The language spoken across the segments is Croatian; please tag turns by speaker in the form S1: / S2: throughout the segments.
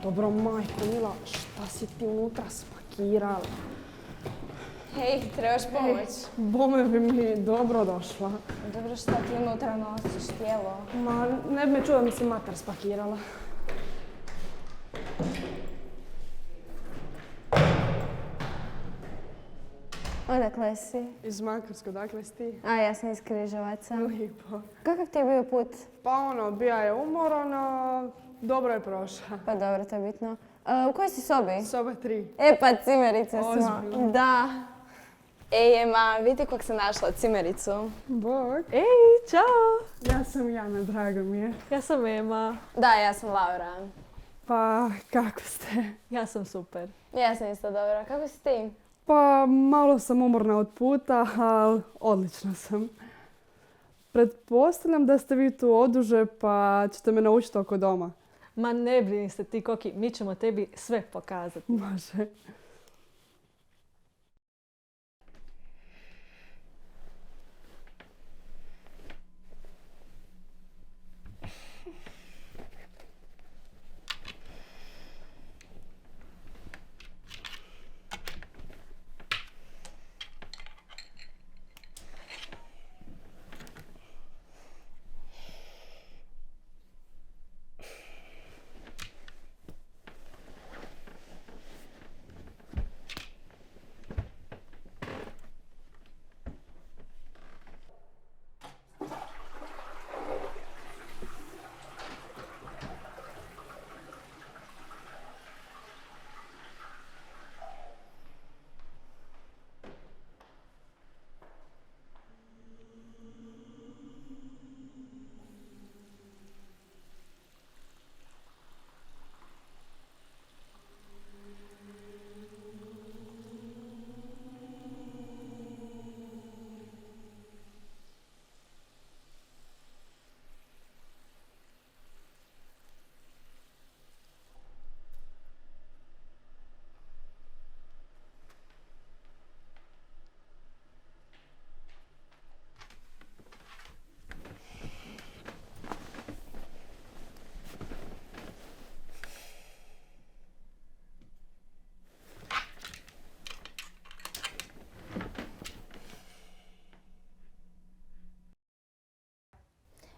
S1: Dobro, majko Mila, šta si ti unutra spakirala?
S2: Hej, trebaš pomoć?
S1: Bome bi mi dobro došla.
S2: Dobro, šta ti unutra nosiš, tijelo?
S1: Ma, ne bi me čuo da mi se mater spakirala.
S2: Odakle si?
S1: Iz Makarske, dakle si ti?
S2: A, ja sam iz Križevaca.
S1: Lipo.
S2: Kakav ti je bio put?
S1: Pa ono, bija je umoran, a dobro je prošla.
S2: Pa dobro, to je bitno. U kojoj si sobi?
S1: Soba 3.
S2: E, pa cimerice smo.
S1: Ozbiljno.
S2: Da. Ej, Ema, vidi kog sam našla cimericu.
S1: Bog.
S3: Ej, čao!
S1: Ja sam Jana, drago mi je.
S3: Ja sam Ema.
S2: Da, ja sam Laura.
S1: Pa, kako ste?
S3: Ja sam super.
S2: Ja sam isto dobra. Kako si ti?
S1: Pa, malo sam umorna od puta, ali odlično sam. Pretpostavljam da ste vi tu oduže, pa ćete me naučiti oko doma.
S3: Ma ne brini se ti, Koki, mi ćemo tebi sve pokazati.
S1: Može.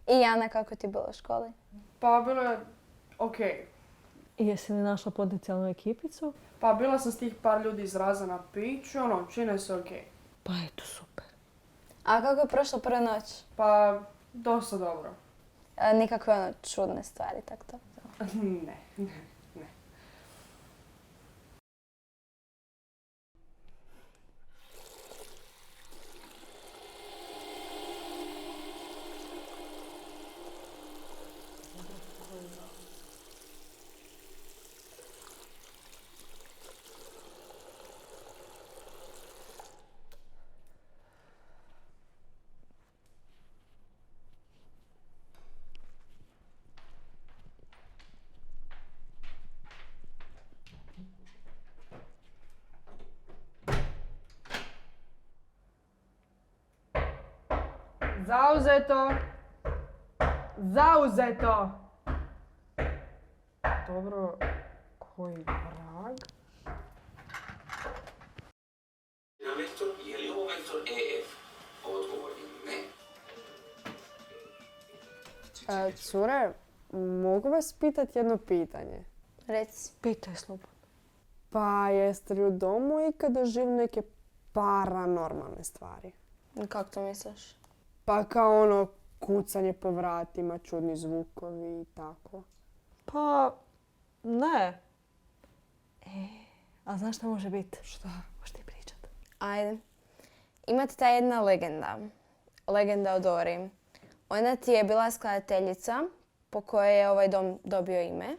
S2: I Jana, kako ti bilo u školi?
S1: Pa, bilo je okej.
S3: I jesi li našla potencijalnu ekipicu?
S1: Pa, bila sam s tih par ljudi iz Raza na piću, ono, čine se okej.
S3: Pa eto, super.
S2: A kako je prošla prva noć?
S1: Pa, dosta dobro.
S2: Nikakve ono čudne stvari, tako to?
S1: Ne. Zauzeto! Zauzeto! Dobro, koji vrag?
S4: Na vektor, je li ovo vektor EF? Odgovor je ne.
S1: Cure, mogu vas pitati jedno pitanje?
S2: Reci.
S3: Pitaj slobodno.
S1: Pa, jeste li u domu ikad doživjeli neke paranormalne stvari?
S2: Kako to misliš?
S1: Pa kao ono, kucanje po vratima, čudni zvukovi i tako.
S3: Pa, ne. A znaš šta može biti?
S1: Šta?
S3: Možeš ti pričat.
S2: Ajde. Imate ta jedna legenda. Legenda o Dori. Ona ti je bila skladateljica po kojoj je ovaj dom dobio ime.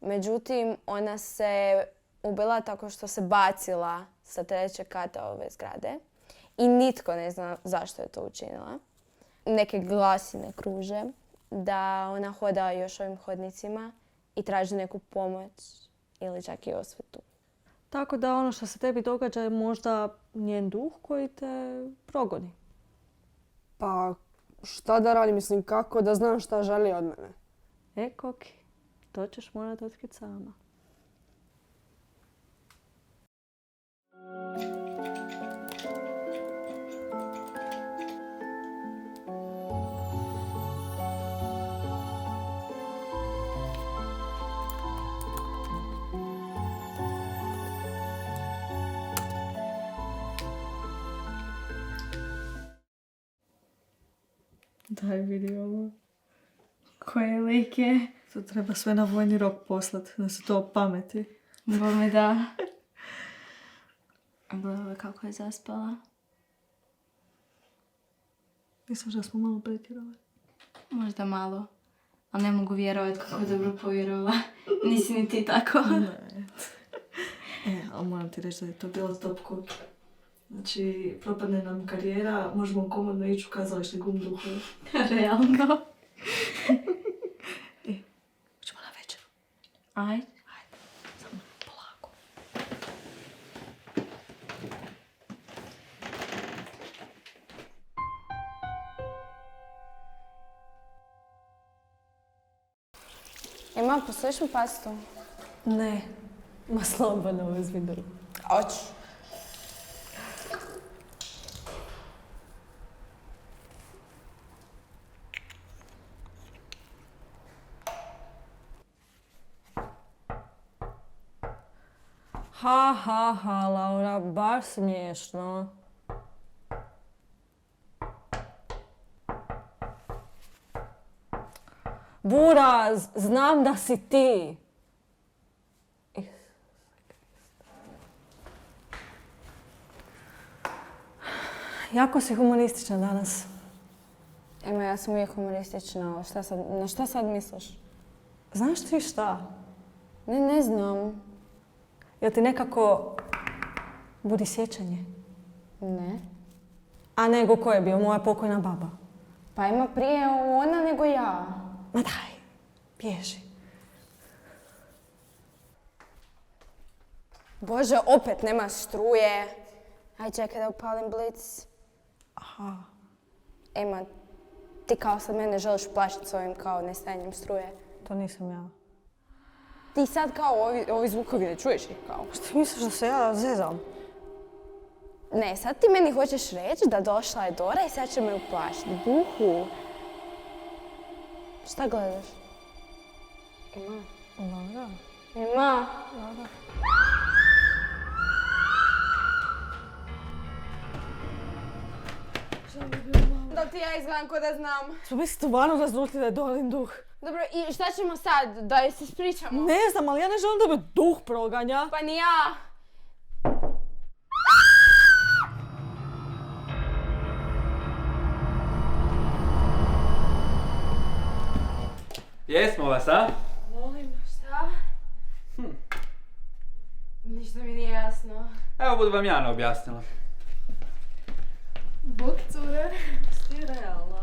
S2: Međutim, ona se ubila tako što se bacila sa 3. kata ove zgrade. I nitko ne zna zašto je to učinila. Neke glasine kruže da ona hoda još ovim hodnicima i traži neku pomoć ili čak i osvetu.
S3: Tako da ono što se tebi događa je možda njen duh koji te progoni.
S1: Pa, šta da radim? Mislim, kako da znam šta želi od mene?
S3: Koki, to ćeš morat otkriti sama. Daj vidi ovo.
S5: Koje like?
S3: To treba sve na vojni rok poslat, da se to pameti.
S5: Bome da. Gledaj kako je zaspala.
S3: Mislim da smo malo pretjerali.
S5: Možda malo. Ali ne mogu vjerovati kako dobro povjerovala. Nisi ni ti tako.
S3: Ne. Ali moram ti reći da je to bilo top kod. Znači, propadne nam karijera, možemo komodno ići u kazalište Glum duhove.
S5: Realno.
S3: Hoćemo na večeru.
S5: Ajde.
S3: Samo polako.
S2: Ima, poslujiš mi pastu?
S3: Ne. Ma slobodno uzvidu.
S2: Oću.
S3: Ha, Laura, baš smiješno. Buraz, znam da si ti. Jako si humoristična danas.
S2: Ema, ja sam uvijek humoristična. Na šta sad misliš?
S3: Znaš ti šta?
S2: Ne znam.
S3: Jel ti nekako budi sjećanje?
S2: Ne.
S3: A nego ko je bio? Moja pokojna baba.
S2: Pa ima prije ona nego ja.
S3: Ma daj, bježi.
S2: Bože, opet nema struje. Aj, čekaj da upalim blic.
S3: Aha.
S2: Ema, ti kao sad mene želiš plašiti s ovim kao nestajanjem struje.
S3: To nisam ja.
S2: Ti sad kao ovi zvukovi ne čuješ ih kao.
S3: Što misliš da se ja zezam?
S2: Ne, sad ti meni hoćeš reći da došla je Dora i sad će me uplašiti. Buhu. Šta gledaš? Ima.
S3: Laura.
S2: Ima. Da ti ja izgledam ko da znam.
S3: Što bi se stvarno razlutili da je Dorin duh?
S2: Dobro, i šta ćemo sad? Da joj se ispričamo?
S3: Ne znam, ali ja ne želim da me duh proganja.
S2: Pa ni ja.
S6: Jesmo vas, a?
S2: Molim, šta? Ništa mi nije jasno.
S6: Evo budu vam Jana objasnila.
S5: Bog cure.
S3: Ti realna.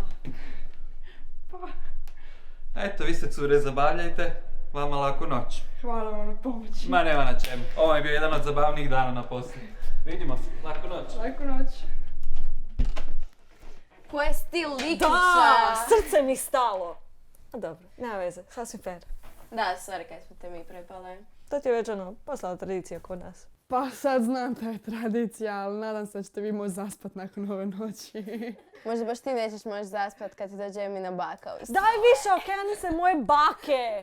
S6: Eto, vi se cure zabavljajte, vama laku noć.
S5: Hvala vam na pomoći.
S6: Ma nema na čemu, ovo je bio jedan od zabavnijih dana na poslu. Vidimo se, laku noć.
S5: Laku noć.
S2: Ko je stil likića?
S3: Da, srce mi stalo. A dobro, nema veze, sasvim fair.
S2: Da, sorry kaj smo te mi prepale.
S3: To ti je već postala tradicija kod nas.
S1: Pa sad znam da je tradicija, ali nadam se da ćete vi moći zaspat nakon ove noći.
S2: Možda baš ti nećeš moći zaspat kad ti dođe Emina baka u
S3: Daj više okeni se moje bake!